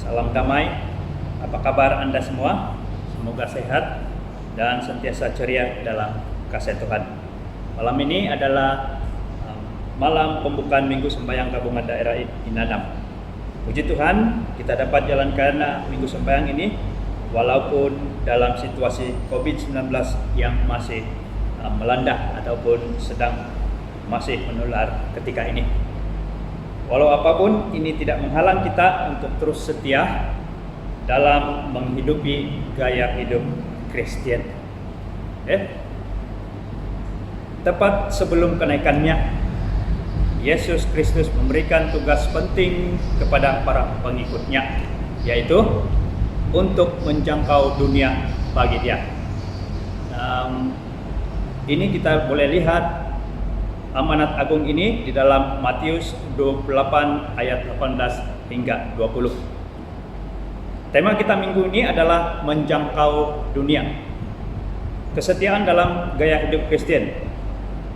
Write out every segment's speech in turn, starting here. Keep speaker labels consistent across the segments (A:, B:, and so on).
A: Salam damai. Apa kabar Anda semua? Semoga sehat dan sentiasa ceria dalam kasih Tuhan. Malam ini adalah malam pembukaan Minggu Sembahyang Gabungan Daerah Inadam. Puji Tuhan, kita dapat jalankan Minggu Sembahyang ini walaupun dalam situasi COVID-19 yang masih melanda ataupun sedang masih menular ketika ini. Walau apapun, ini tidak menghalang kita untuk terus setia dalam menghidupi gaya hidup Kristen. Tepat sebelum kenaikannya, Yesus Kristus memberikan tugas penting kepada para pengikutnya, yaitu untuk menjangkau dunia bagi Dia. Ini kita boleh lihat amanat agung ini di dalam Matius 28 ayat 18 hingga 20. Tema kita minggu ini adalah menjangkau dunia. Kesetiaan dalam gaya hidup Kristen.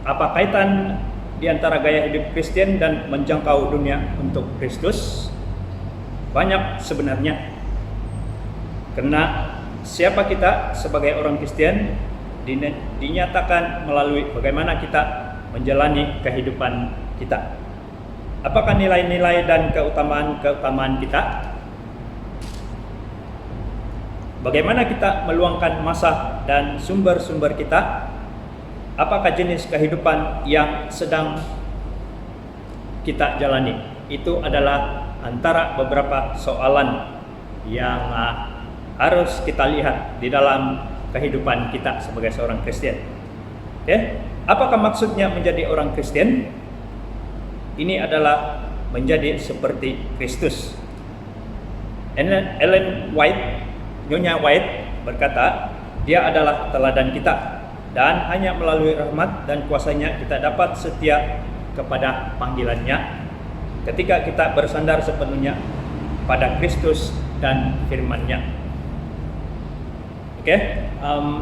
A: Apa kaitan di antara gaya hidup Kristen dan menjangkau dunia untuk Kristus? Banyak sebenarnya. Karena siapa kita sebagai orang Kristen dinyatakan melalui bagaimana kita menjalani kehidupan kita. Apakah nilai-nilai dan keutamaan kita? Bagaimana kita meluangkan masa dan sumber-sumber kita? Apakah jenis kehidupan yang sedang kita jalani? Itu adalah antara beberapa soalan yang harus kita lihat di dalam kehidupan kita sebagai seorang Kristen. Apakah maksudnya menjadi orang Kristen? Ini adalah menjadi seperti Kristus. Ellen White, Nyonya White berkata, dia adalah teladan kita dan hanya melalui rahmat dan kuasanya kita dapat setia kepada panggilannya ketika kita bersandar sepenuhnya pada Kristus dan firman-Nya.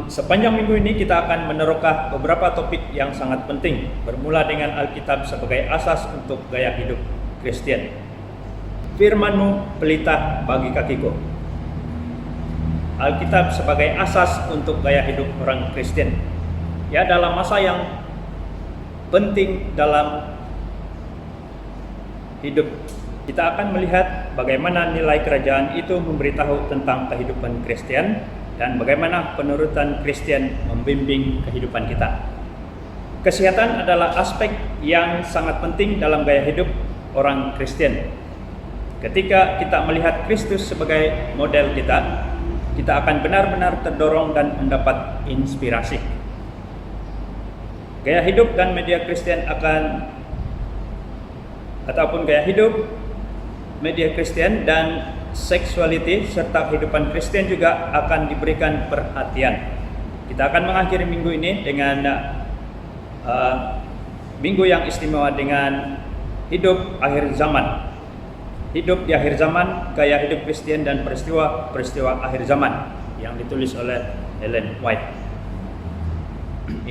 A: Sepanjang minggu ini kita akan meneroka beberapa topik yang sangat penting, bermula dengan Alkitab sebagai asas untuk gaya hidup Kristen. Firman-Mu pelita bagi kakiku. Alkitab sebagai asas untuk gaya hidup orang Kristen. Ya, dalam masa yang penting dalam hidup, kita akan melihat bagaimana nilai kerajaan itu memberitahu tentang kehidupan Kristen dan bagaimana penurutan Kristen membimbing kehidupan kita. Kesehatan adalah aspek yang sangat penting dalam gaya hidup orang Kristen. Ketika kita melihat Kristus sebagai model kita, kita akan benar-benar terdorong dan mendapat inspirasi. Gaya hidup dan media Kristen gaya hidup, media Kristen dan seksualiti serta kehidupan Kristen juga akan diberikan perhatian. Kita akan mengakhiri minggu ini dengan minggu yang istimewa dengan hidup akhir zaman. Hidup di akhir zaman, gaya hidup Kristen dan peristiwa akhir zaman yang ditulis oleh Ellen White.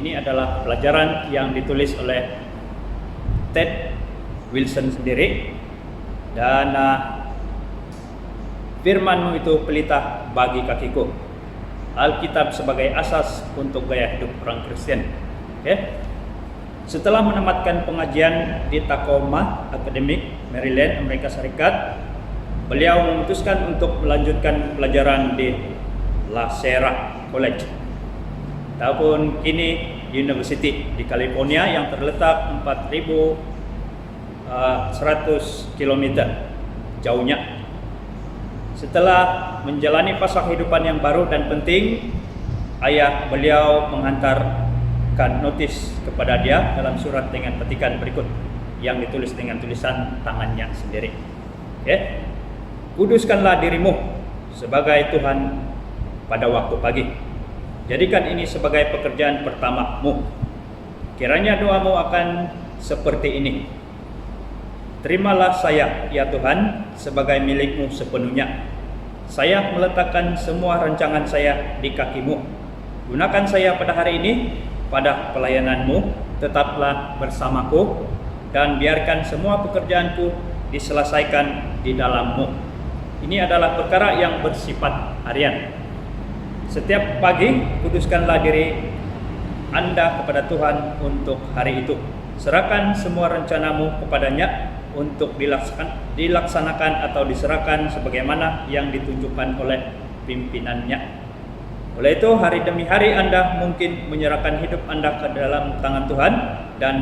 A: Ini adalah pelajaran yang ditulis oleh Ted Wilson sendiri dan Firman-Mu itu pelita bagi kakiku. Alkitab sebagai asas untuk gaya hidup orang Kristen. Setelah menamatkan pengajian di Tacoma Academy, Maryland, Amerika Serikat, beliau memutuskan untuk melanjutkan pelajaran di La Sierra College, ataupun Kinney University di California yang terletak 4.100 km jauhnya. Setelah menjalani fase kehidupan yang baru dan penting, ayah beliau menghantarkan notis kepada dia dalam surat dengan petikan berikut yang ditulis dengan tulisan tangannya sendiri. Kuduskanlah dirimu sebagai Tuhan pada waktu pagi. Jadikan ini sebagai pekerjaan pertamamu. Kiranya doamu akan seperti ini. Terimalah saya, ya Tuhan, sebagai milik-Mu sepenuhnya. Saya meletakkan semua rancangan saya di kaki-Mu. Gunakan saya pada hari ini, pada pelayanan-Mu, tetaplah bersamaku, dan biarkan semua pekerjaanku diselesaikan di dalam-Mu. Ini adalah perkara yang bersifat harian. Setiap pagi, kuduskanlah diri Anda kepada Tuhan untuk hari itu. Serahkan semua rencanamu kepadanya untuk dilaksanakan atau diserahkan sebagaimana yang ditunjukkan oleh pimpinannya. Oleh itu, hari demi hari Anda mungkin menyerahkan hidup Anda ke dalam tangan Tuhan, dan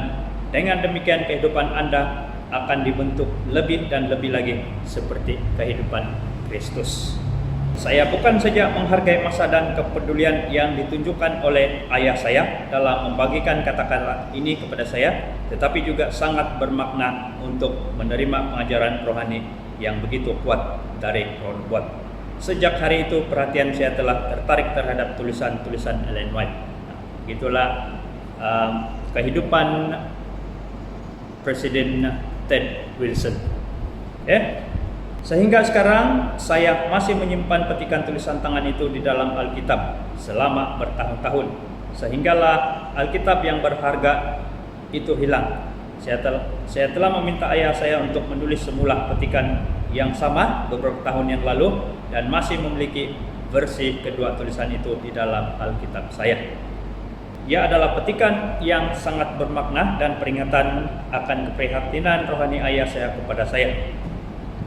A: dengan demikian kehidupan Anda akan dibentuk lebih dan lebih lagi seperti kehidupan Kristus. Saya bukan saja menghargai masa dan kepedulian yang ditunjukkan oleh ayah saya dalam membagikan kata-kata ini kepada saya, tetapi juga sangat bermakna untuk menerima pengajaran rohani yang begitu kuat dari Roh Nubuat. Sejak hari itu perhatian saya telah tertarik terhadap tulisan-tulisan Ellen White. Begitulah kehidupan Presiden Ted Wilson. Sehingga sekarang saya masih menyimpan petikan tulisan tangan itu di dalam Alkitab selama bertahun-tahun. Sehinggalah Alkitab yang berharga itu hilang. Saya telah meminta ayah saya untuk menulis semula petikan yang sama beberapa tahun yang lalu, dan masih memiliki versi kedua tulisan itu di dalam Alkitab saya. Ia adalah petikan yang sangat bermakna dan peringatan akan keprihatinan rohani ayah saya kepada saya.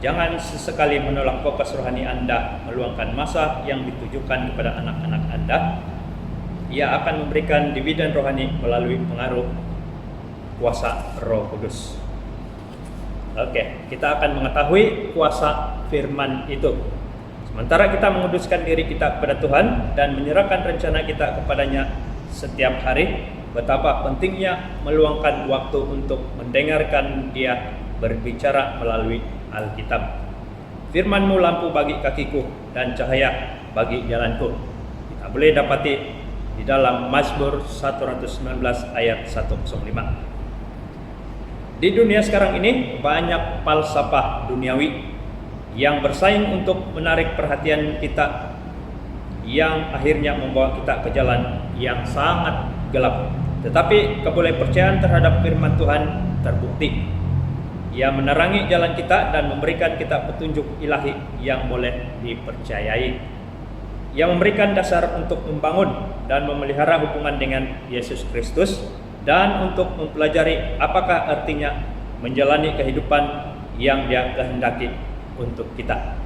A: Jangan sesekali menolak fokus rohani Anda meluangkan masa yang ditujukan kepada anak-anak Anda. Ia akan memberikan dividen rohani melalui pengaruh kuasa Roh Kudus. Oke, kita akan mengetahui kuasa firman itu. Sementara kita menguduskan diri kita kepada Tuhan dan menyerahkan rencana kita kepadanya setiap hari, betapa pentingnya meluangkan waktu untuk mendengarkan Dia berbicara melalui Alkitab. Firman-Mu lampu bagi kakiku dan cahaya bagi jalanku. Kita boleh dapati di dalam Mazmur 119 ayat 105. Di dunia sekarang ini banyak falsafah duniawi yang bersaing untuk menarik perhatian kita, yang akhirnya membawa kita ke jalan yang sangat gelap. Tetapi kepercayaan terhadap firman Tuhan terbukti. Ia menerangi jalan kita dan memberikan kita petunjuk ilahi yang boleh dipercayai. Ia memberikan dasar untuk membangun dan memelihara hubungan dengan Yesus Kristus, dan untuk mempelajari apakah artinya menjalani kehidupan yang Dia kehendaki untuk kita.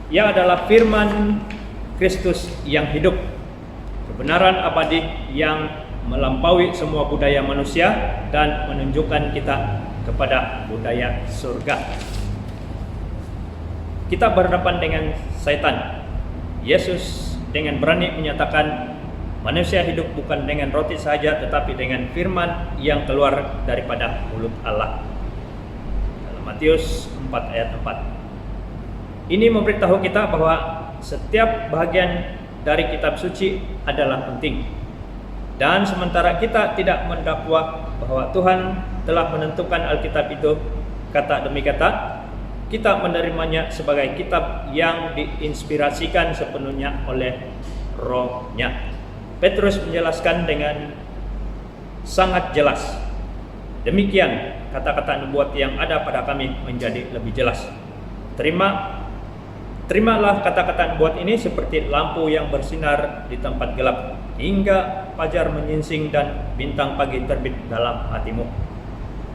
A: Ia adalah firman Kristus yang hidup, kebenaran abadi yang melampaui semua budaya manusia dan menunjukkan kita kepada budaya surga. Kita berhadapan dengan Satan. Yesus dengan berani menyatakan manusia hidup bukan dengan roti saja, tetapi dengan firman yang keluar daripada mulut Allah. Dalam Matius 4 ayat 4. Ini memberitahu kita bahwa setiap bahagian dari kitab suci adalah penting. Dan sementara kita tidak mendakwa bahwa Tuhan telah menentukan Alkitab itu kata demi kata, kita menerimanya sebagai kitab yang diinspirasikan sepenuhnya oleh Roh-Nya. Petrus menjelaskan dengan sangat jelas, demikian kata-kata nubuat yang ada pada kami menjadi lebih jelas. Terimalah kata-kata nubuat ini seperti lampu yang bersinar di tempat gelap, hingga fajar menyingsing dan bintang pagi terbit dalam hatimu.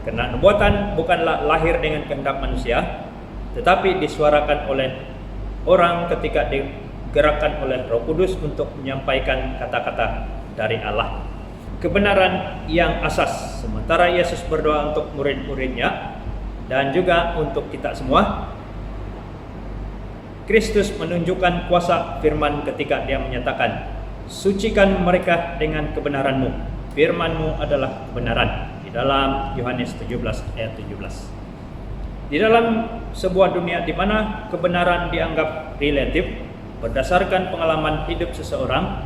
A: Karena nubuatan bukanlah lahir dengan kehendak manusia, tetapi disuarakan oleh orang ketika digerakkan oleh Roh Kudus untuk menyampaikan kata-kata dari Allah. Kebenaran yang asas. Sementara Yesus berdoa untuk murid-muridnya dan juga untuk kita semua, Kristus menunjukkan kuasa firman ketika Dia menyatakan, sucikan mereka dengan kebenaran-Mu. Firman-Mu adalah kebenaran. Di dalam Yohanes 17 ayat 17. Di dalam sebuah dunia di mana kebenaran dianggap relatif berdasarkan pengalaman hidup seseorang,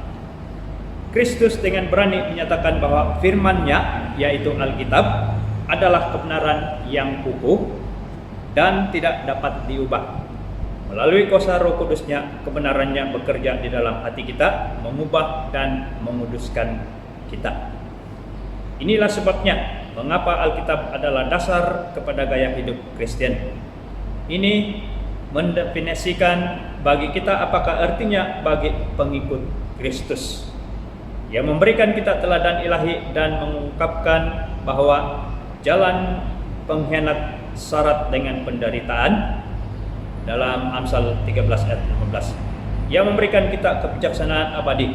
A: Kristus dengan berani menyatakan bahwa firman-Nya, yaitu Alkitab, adalah kebenaran yang kukuh dan tidak dapat diubah. Melalui kuasa Roh Kudus-Nya, kebenaran-Nya bekerja di dalam hati kita, mengubah dan menguduskan kita. Inilah sebabnya mengapa Alkitab adalah dasar kepada gaya hidup Kristen. Ini mendefinisikan bagi kita apakah artinya bagi pengikut Kristus. Ia memberikan kita teladan ilahi dan mengungkapkan bahwa jalan pengkhianat syarat dengan penderitaan dalam Amsal 13 ayat 15. Ia memberikan kita kebijaksanaan abadi,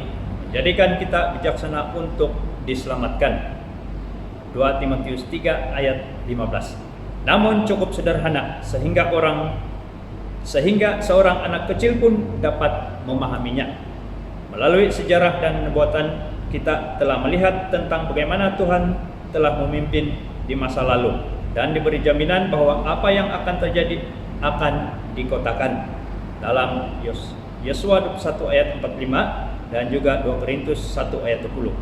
A: menjadikan kita bijaksana untuk diselamatkan. 2 Timotius 3 ayat 15. Namun cukup sederhana sehingga seorang anak kecil pun dapat memahaminya. Melalui sejarah dan nubuatan kita telah melihat tentang bagaimana Tuhan telah memimpin di masa lalu dan diberi jaminan bahwa apa yang akan terjadi akan dikotakan dalam Yesua 21 ayat 45 dan juga 2 Korintus 1 ayat 20.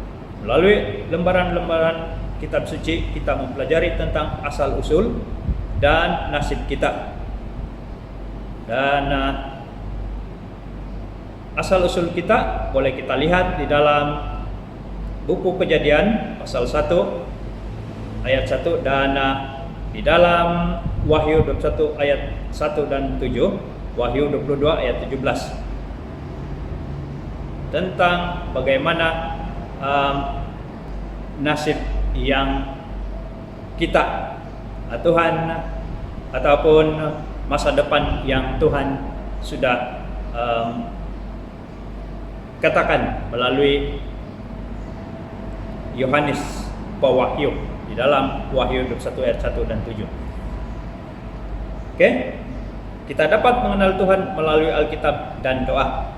A: Melalui lembaran-lembaran kitab suci kita mempelajari tentang asal-usul dan nasib kita. Dan asal-usul kita boleh kita lihat di dalam buku Kejadian pasal 1 ayat 1 dan di dalam Wahyu 21 ayat 1 dan 7, Wahyu 22 ayat 17 tentang bagaimana nasib yang kita Tuhan ataupun masa depan yang Tuhan sudah katakan melalui Yohanes Pewahyu di dalam Wahyu 21 ayat 1 dan 7. Oke, kita dapat mengenal Tuhan melalui Alkitab dan doa.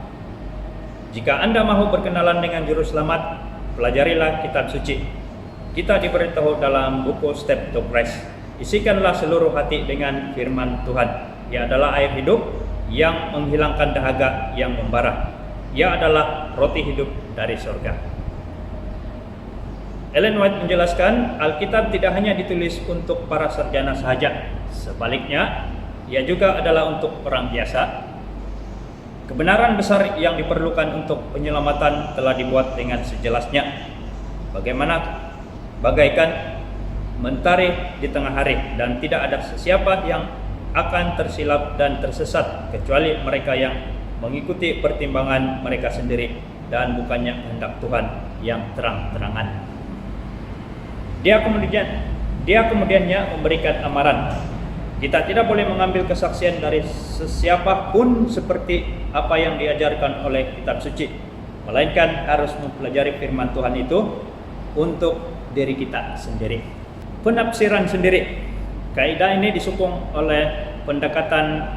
A: Jika Anda mahu berkenalan dengan Juru Selamat, pelajarilah kitab suci. Kita diberitahu dalam buku Step to Christ. Isikanlah seluruh hati dengan firman Tuhan. Ia adalah air hidup yang menghilangkan dahaga yang membara. Ia adalah roti hidup dari surga. Ellen White menjelaskan, Alkitab tidak hanya ditulis untuk para sarjana sahaja. Sebaliknya, ia juga adalah untuk orang biasa. Kebenaran besar yang diperlukan untuk penyelamatan telah dibuat dengan sejelasnya. Bagaikan mentari di tengah hari, dan tidak ada sesiapa yang akan tersilap dan tersesat kecuali mereka yang mengikuti pertimbangan mereka sendiri dan bukannya kehendak Tuhan yang terang-terangan. Dia kemudiannya memberikan amaran. Kita tidak boleh mengambil kesaksian dari sesiapa pun seperti apa yang diajarkan oleh kitab suci, melainkan harus mempelajari firman Tuhan itu untuk diri kita sendiri. Penafsiran sendiri. Kaidah ini disokong oleh pendekatan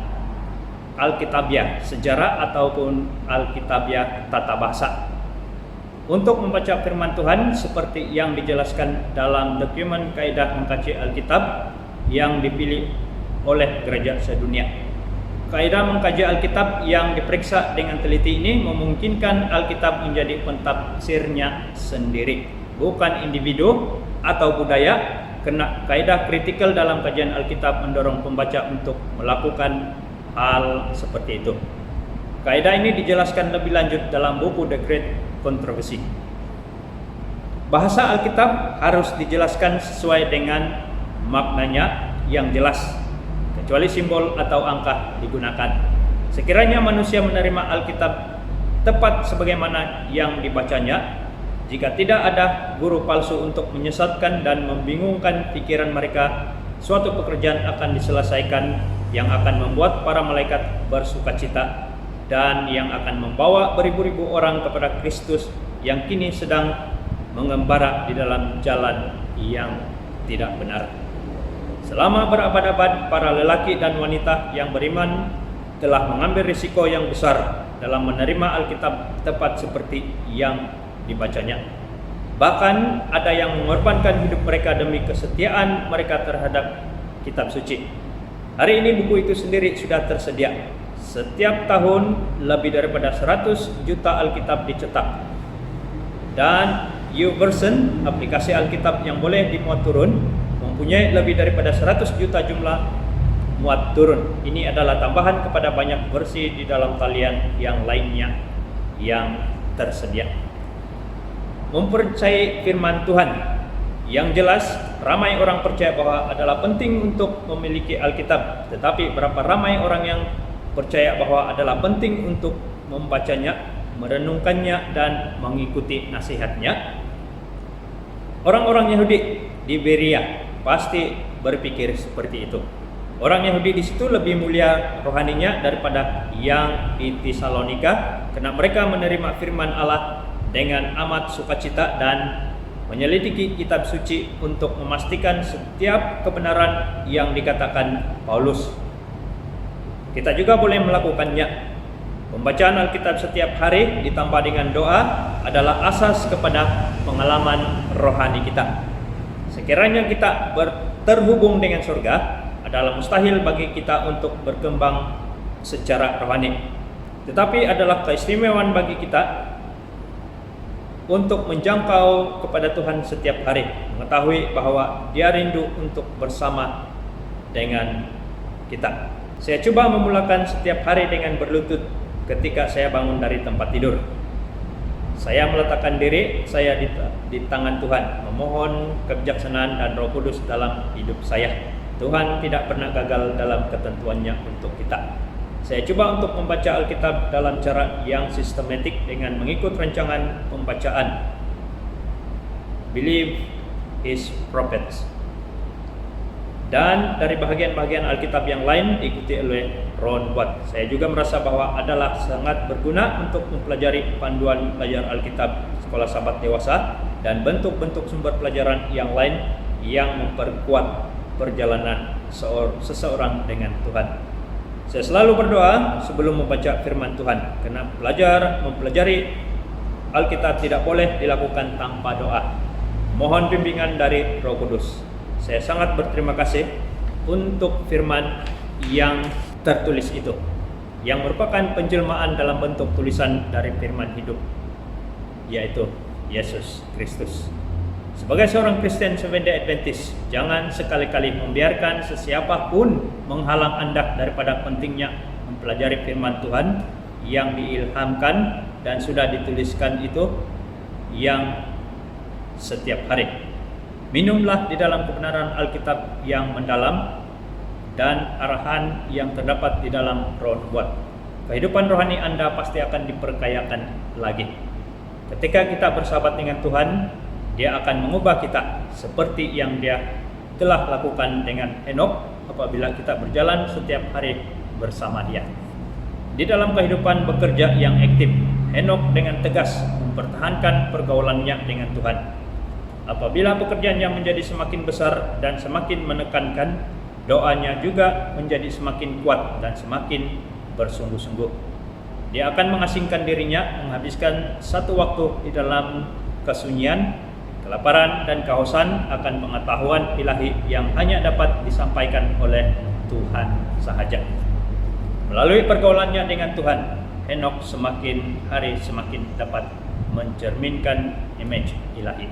A: Alkitabiah sejarah ataupun Alkitabiah tata bahasa. Untuk membaca firman Tuhan seperti yang dijelaskan dalam dokumen kaidah mengkaji Alkitab yang dipilih oleh gereja sedunia. Kaidah mengkaji Alkitab yang diperiksa dengan teliti ini memungkinkan Alkitab menjadi pentafsirnya sendiri, bukan individu atau budaya. Karena kaidah kritikal dalam kajian Alkitab mendorong pembaca untuk melakukan hal seperti itu. Kaidah ini dijelaskan lebih lanjut dalam buku The Great Controversy. Bahasa Alkitab harus dijelaskan sesuai dengan maknanya yang jelas, kecuali simbol atau angka digunakan. Sekiranya manusia menerima Alkitab tepat sebagaimana yang dibacanya, jika tidak ada guru palsu untuk menyesatkan dan membingungkan pikiran mereka, suatu pekerjaan akan diselesaikan yang akan membuat para malaikat bersukacita dan yang akan membawa beribu-ribu orang kepada Kristus yang kini sedang mengembara di dalam jalan yang tidak benar. Selama berabad-abad, para lelaki dan wanita yang beriman telah mengambil risiko yang besar dalam menerima Alkitab tepat seperti yang dibacanya. Bahkan ada yang mengorbankan hidup mereka demi kesetiaan mereka terhadap kitab suci. Hari ini buku itu sendiri sudah tersedia. Setiap tahun lebih daripada 100 juta Alkitab dicetak. Dan YouVersion, aplikasi Alkitab yang boleh dimuat turun, mempunyai lebih daripada 100 juta jumlah muat turun. Ini adalah tambahan kepada banyak versi di dalam talian yang lainnya yang tersedia. Mempercayai firman Tuhan yang jelas, ramai orang percaya bahwa adalah penting untuk memiliki Alkitab, tetapi berapa ramai orang yang percaya bahwa adalah penting untuk membacanya, merenungkannya, dan mengikuti nasihatnya. Orang-orang Yahudi di Berea pasti berpikir seperti itu. Orang Yahudi di situ lebih mulia rohaninya daripada yang di Tesalonika, karena mereka menerima firman Allah dengan amat sukacita dan menyelidiki kitab suci untuk memastikan setiap kebenaran yang dikatakan Paulus. Kita juga boleh melakukannya. Pembacaan Alkitab setiap hari ditambah dengan doa adalah asas kepada pengalaman rohani kita. Sekiranya kita terhubung dengan surga, adalah mustahil bagi kita untuk berkembang secara rohani. Tetapi adalah keistimewaan bagi kita untuk menjangkau kepada Tuhan setiap hari, mengetahui bahwa Dia rindu untuk bersama dengan kita. Saya coba memulakan setiap hari dengan berlutut ketika saya bangun dari tempat tidur. Saya meletakkan diri saya di tangan Tuhan, memohon kebijaksanaan dan Roh Kudus dalam hidup saya. Tuhan tidak pernah gagal dalam ketentuannya untuk kita. Saya coba untuk membaca Alkitab dalam cara yang sistematik dengan mengikut rancangan pembacaan. Believe His prophets. Dan dari bahagian-bahagian Alkitab yang lain diikuti oleh Ron Watt. Saya juga merasa bahwa adalah sangat berguna untuk mempelajari panduan belajar Alkitab sekolah sahabat dewasa dan bentuk-bentuk sumber pelajaran yang lain yang memperkuat perjalanan seseorang dengan Tuhan. Saya selalu berdoa sebelum membaca firman Tuhan, karena mempelajari Alkitab tidak boleh dilakukan tanpa doa. Mohon bimbingan dari Roh Kudus. Saya sangat berterima kasih untuk firman yang tertulis itu, yang merupakan penjelmaan dalam bentuk tulisan dari firman hidup, yaitu Yesus Kristus. Sebagai seorang Kristen Seventh-day Adventist, jangan sekali-kali membiarkan sesiapa pun menghalang Anda daripada pentingnya mempelajari firman Tuhan yang diilhamkan dan sudah dituliskan itu yang setiap hari. Minumlah di dalam kebenaran Alkitab yang mendalam dan arahan yang terdapat di dalam Ron Watt. Kehidupan rohani Anda pasti akan diperkayakan lagi. Ketika kita bersahabat dengan Tuhan, Dia akan mengubah kita seperti yang Dia telah lakukan dengan Henokh apabila kita berjalan setiap hari bersama Dia. Di dalam kehidupan bekerja yang aktif, Henokh dengan tegas mempertahankan pergaulannya dengan Tuhan. Apabila pekerjaannya menjadi semakin besar dan semakin menekankan, doanya juga menjadi semakin kuat dan semakin bersungguh-sungguh. Dia akan mengasingkan dirinya, menghabiskan satu waktu di dalam kesunyian, kelaparan dan kehausan akan pengetahuan ilahi yang hanya dapat disampaikan oleh Tuhan sahaja. Melalui pergaulannya dengan Tuhan, Henokh semakin hari semakin dapat mencerminkan image ilahi.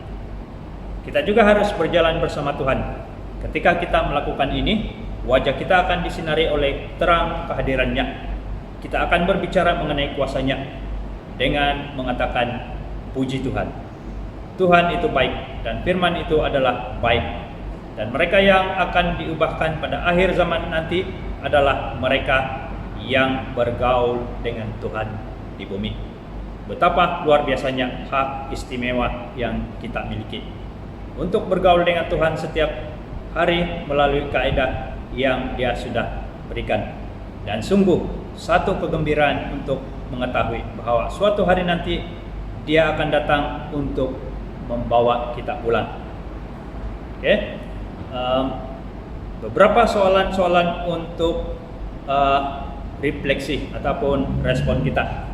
A: Kita juga harus berjalan bersama Tuhan. Ketika kita melakukan ini, wajah kita akan disinari oleh terang kehadirannya. Kita akan berbicara mengenai kuasanya dengan mengatakan puji Tuhan. Tuhan itu baik dan firman itu adalah baik. Dan mereka yang akan diubahkan pada akhir zaman nanti adalah mereka yang bergaul dengan Tuhan di bumi. Betapa luar biasanya hak istimewa yang kita miliki untuk bergaul dengan Tuhan setiap hari melalui kaidah yang Dia sudah berikan. Dan sungguh satu kegembiraan untuk mengetahui bahwa suatu hari nanti Dia akan datang untuk membawa kita pulang. Oke. Beberapa soalan-soalan untuk refleksi ataupun respon kita.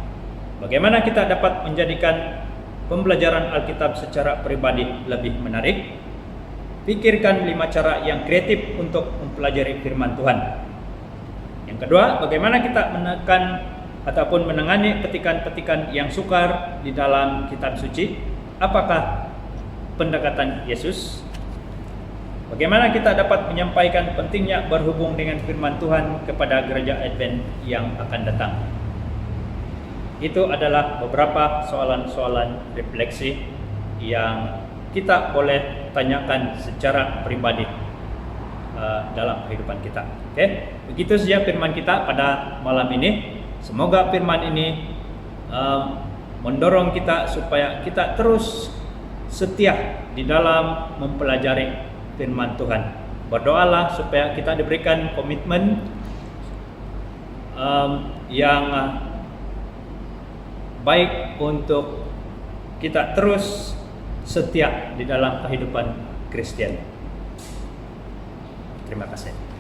A: Bagaimana kita dapat menjadikan pembelajaran Alkitab secara pribadi lebih menarik? Pikirkan 5 cara yang kreatif untuk mempelajari firman Tuhan. Yang kedua, bagaimana kita menekan ataupun menangani petikan-petikan yang sukar di dalam kitab suci? Apakah pendekatan Yesus? Bagaimana kita dapat menyampaikan pentingnya berhubung dengan firman Tuhan kepada gereja Advent yang akan datang? Itu adalah beberapa soalan-soalan refleksi yang kita boleh tanyakan secara pribadi dalam kehidupan kita. Oke, begitu saja firman kita pada malam ini. Semoga firman ini mendorong kita supaya kita terus setia di dalam mempelajari firman Tuhan. Berdoalah supaya kita diberikan komitmen yang baik untuk kita terus setia di dalam kehidupan Kristen. Terima kasih.